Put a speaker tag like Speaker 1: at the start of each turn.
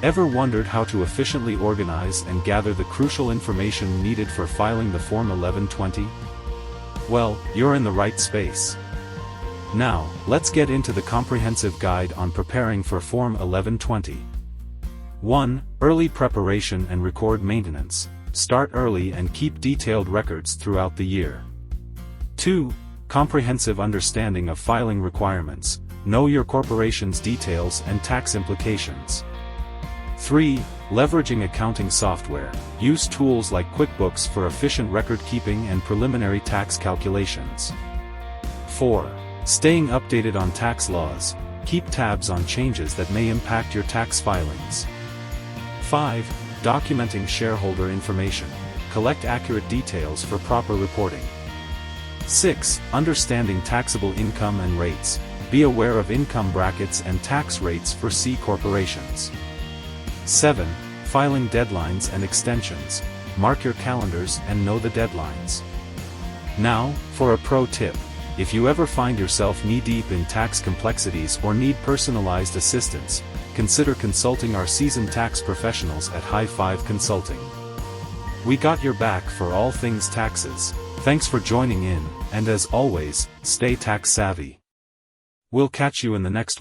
Speaker 1: Ever wondered how to efficiently organize and gather the crucial information needed for filing the Form 1120? Well, you're in the right space. Now, let's get into the comprehensive guide on preparing for Form 1120. 1. Early preparation and record maintenance. Start early and keep detailed records throughout the year. 2. Comprehensive understanding of filing requirements. Know your corporation's details and tax implications. 3. Leveraging accounting software. Use tools like QuickBooks for efficient record-keeping and preliminary tax calculations. 4. Staying updated on tax laws. Keep tabs on changes that may impact your tax filings. 5. Documenting shareholder information. Collect accurate details for proper reporting. 6. Understanding taxable income and rates. Be aware of income brackets and tax rates for C corporations. 7. Filing deadlines and extensions. Mark your calendars and know the deadlines. Now, for a pro tip. If you ever find yourself knee-deep in tax complexities or need personalized assistance, consider consulting our seasoned tax professionals at High Five Consulting. We got your back for all things taxes. Thanks for joining in, and as always, stay tax savvy. We'll catch you in the next one.